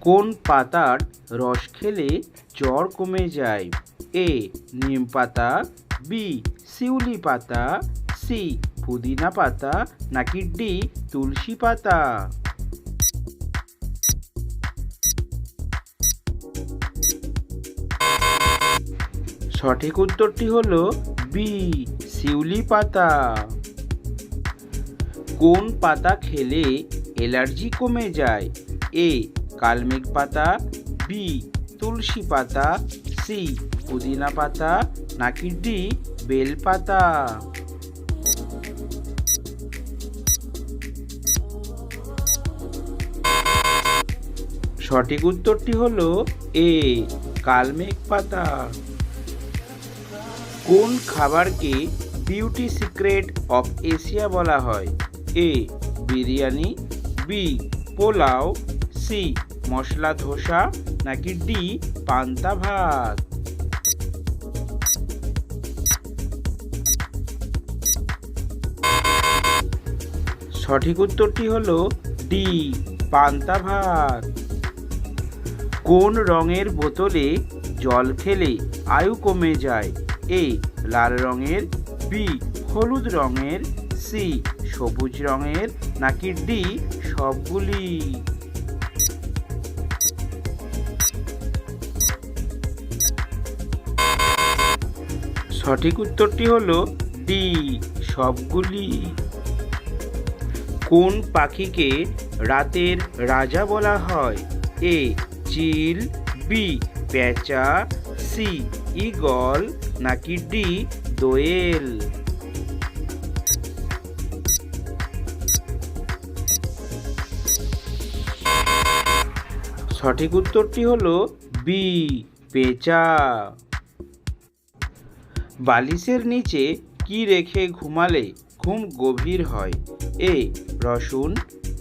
কোন পাতার রস খেলে জ্বর কমে যায়? এ নিম পাতা, বি শিউলি পাতা, সি পুদিনা পাতা, নাকি ডি তুলসী পাতা? সঠিক উত্তরটি হলো বি শিউলি পাতা। কোন পাতা খেলে অ্যালার্জি কমে যায়? এ কালমেঘ পাতা, বি তুলসী পাতা, সি পুদিনা পাতা, নাকি ডি বেল পাতা? সঠিক উত্তরটি হলো এ কালমেঘ পাতা। কোন খাবারকে বিউটি সিক্রেট অফ এশিয়া বলা হয়? এ বিরিয়ানি, বি পোলাও, সি মশলা ধোসা, নাকি ডি পান্তা ভাত? সঠিক উত্তরটি হলো ডি পান্তা ভাত। কোন রঙের বোতলে জল খেলে আয়ু কমে যায়? এ লাল রঙের, বি হলুদ রঙের, সি সবুজ রঙের, নাকি ডি সবগুলি? সঠিক উত্তরটি হলো ডি সবগুলি। কোন পাখিকে রাতের রাজা বলা হয়? এ চিল, বি পেঁচা, সি ঈগল, নাকি ডি দোয়েল? সঠিক উত্তরটি হলো বি পেঁচা। বালিশের নিচে কি রেখে ঘুমালে ঘুম গভীর হয়? এ রসুন,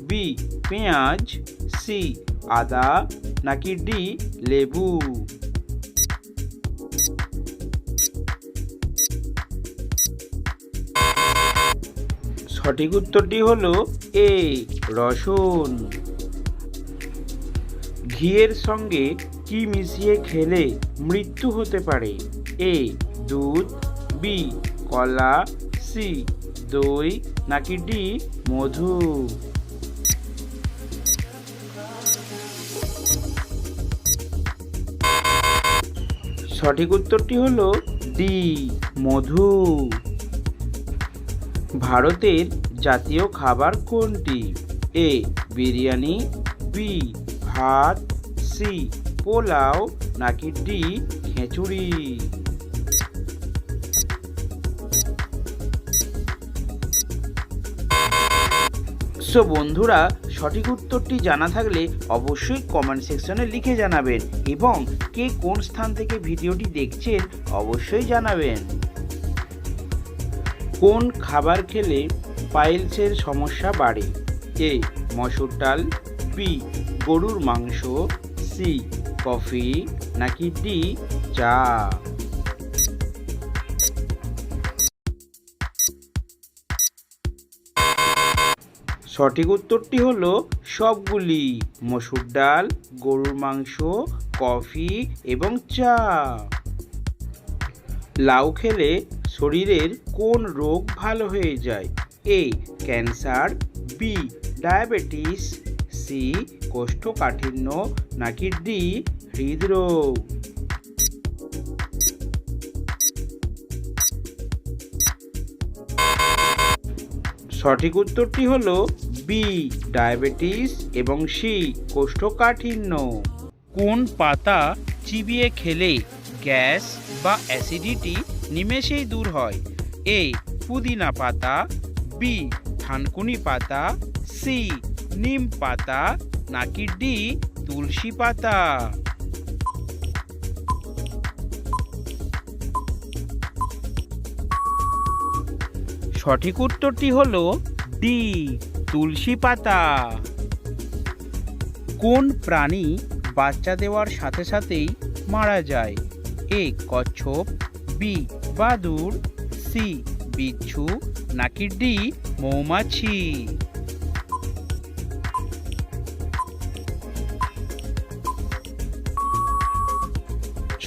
বি পেঁয়াজ, সি আদা, নাকি ডি লেবু? সঠিক উত্তরটি হলো এ রসুন। ঘিয়ের সঙ্গে কি মিশিয়ে খেলে মৃত্যু হতে পারে? এ দুধ, বি কলা, সি দই, নাকি ডি মধু? সঠিক উত্তরটি হলো ডি মধু। ভারতের জাতীয় খাবার কোনটি? এ বিরিয়ানি, বি ভাত, সি পোলাও, নাকি ডি খিচুড়ি? সো বন্ধুরা, সঠিক উত্তরটি জানা থাকলে অবশ্যই কমেন্ট সেকশনে লিখে জানাবেন এবং কে কোন স্থান থেকে ভিডিওটি দেখছেন অবশ্যই জানাবেন। কোন খাবার খেলে পাইলসের সমস্যা বাড়ে? এ মসুর ডাল, বি গরুর মাংস, সি কফি, নাকি ডি চা? সঠিক উত্তরটি হলো সবগুলি। মসুর ডাল, গরুর মাংস, কফি এবং চা। লাউ খেলে শরীরের কোন রোগ ভালো হয়ে যায়? A cancer, B diabetes, C কোষ্ঠকাঠিন্য, নাকি ডি হৃদরোগ? সঠিক উত্তরটি হলো বি ডায়াবেটিস এবং সি কোষ্ঠকাঠিন্য। কোন পাতা চিবিয়ে খেলে গ্যাস বা অ্যাসিডিটি নিমেষেই দূর হয়? এ পুদিনা পাতা, বি থানকুনি পাতা, সি নিম পাতা, নাকি ডি তুলসী পাতা? সঠিক উত্তরটি হলো ডি তুলসী পাতা। কোন প্রাণী বাচ্চা দেওয়ার সাথে সাথেই মারা যায়? এ কচ্ছপ, বি বাদুড়, সি বিচ্ছু, নাকি ডি মৌমাছি?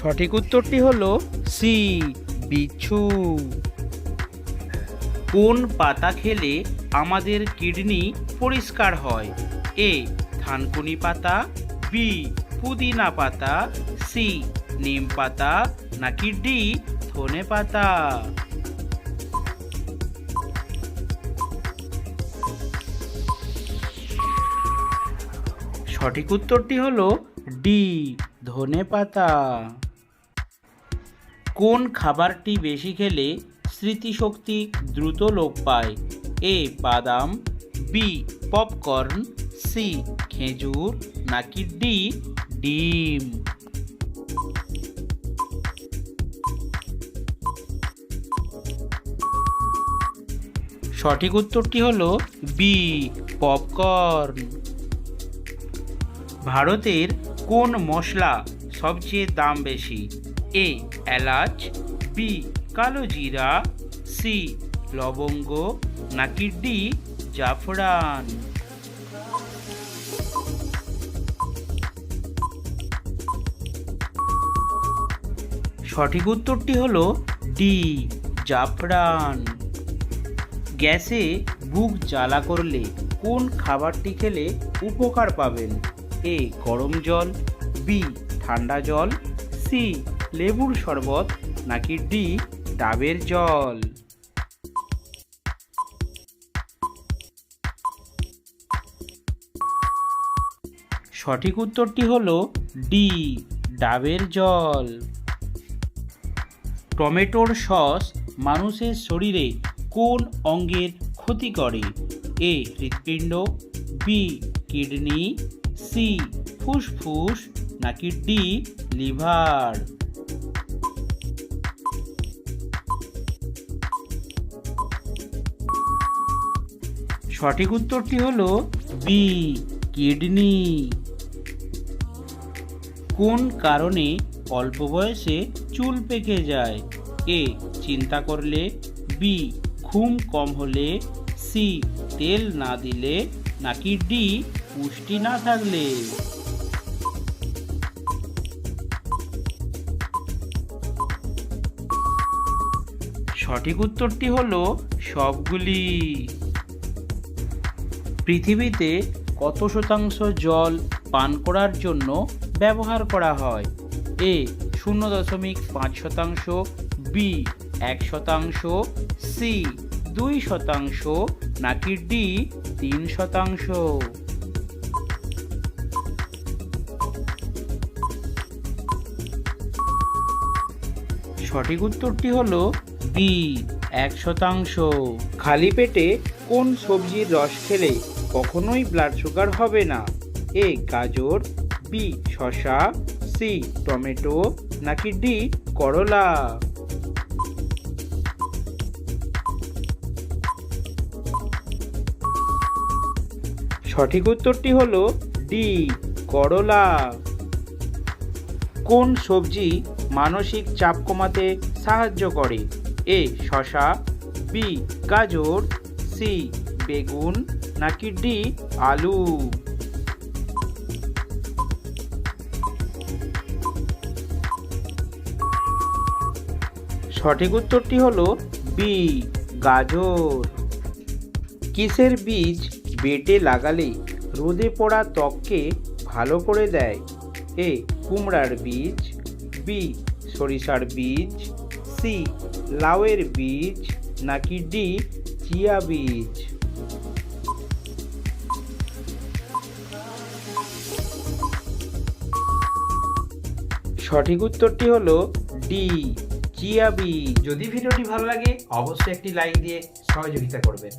সঠিক উত্তরটি হলো সি, বিচ্ছু। কোন পাতা খেলে আমাদের কিডনি পরিষ্কার হয়? এ, থানকুনি পাতা, বি, পুদিনা পাতা, সি, নিম পাতা, নাকি ডি, ধনে পাতা? সঠিক উত্তরটি হলো ডি, ধনে পাতা। কোন খাবারটি বেশি খেলে স্মৃতিশক্তি দ্রুত লোপ পায়? এ, বাদাম, বি, পপকর্ন, সি, খেজুর, নাকি ডি, ডিম? সঠিক উত্তরটি হলো বি, পপকর্ন। ভারতের কোন মশলা সবচেয়ে দাম বেশি? এ, এলাচ, বি, কালো জিরা, সি, লবঙ্গ, নাকি ডি, জাফরান? সঠিক উত্তরটি হলো ডি, জাফরান। গ্যাসে বুক জ্বালা করলে কোন খাবারটি খেলে উপকার পাবেন? এ, গরম জল, বি, ঠান্ডা জল, সি, লেবুর শরবত, নাকি ডি, ডাবের জল? সঠিক উত্তরটি হলো ডি, ডাবের জল। টমেটোর সস মানুষের শরীরে কোন অঙ্গের ক্ষতি করে? এ, হৃৎপিণ্ড, বি, কিডনি, সি, ফুসফুস, নাকি ডি, লিভার? সঠিক উত্তরটি হলো বি, কিডনি। কোন কারণে অল্প বয়সে চুল পেকে যায়? এ, চিন্তা করলে, বি, ঘুম কম হলে, সি, তেল না দিলে, নাকি ডি, পুষ্টি না থাকলে? সঠিক উত্তরটি হলো সবগুলি। পৃথিবীতে কত শতাংশ জল পান করার জন্য ব্যবহার করা হয়? এ, 0.5%, বি, 1%, সি, 2%, নাকি ডি, 3%? সঠিক উত্তরটি হলো বি, 1%। খালি পেটে কোন সবজির রস খেলে কখনোই ব্লাড সুগার হবে না? এ, গাজর, বি, শসা, সি, টমেটো, নাকি ডি, করলা? সঠিক উত্তরটি হলো ডি, করলা। কোন সবজি মানসিক চাপ কমাতে সাহায্য করে? এ, শসা, বি, গাজর, সি, বেগুন, নাকি ডি, আলু? সঠিক উত্তরটি হলো বি, গাজর। কিসের বীজ বেটে লাগালে রোদে পড়া ত্বককে ভালো করে দেয়? এ, কুমড়ার বীজ, বি, সরিষার বীজ, সি, লাউয়ের বীজ, নাকি ডি, চিয়া বীজ? সঠিক উত্তরটি হলো ডি, চিয়া বীজ। যদি ভিডিওটি ভালো লাগে অবশ্যই একটি লাইক দিয়ে সহযোগিতা করবেন।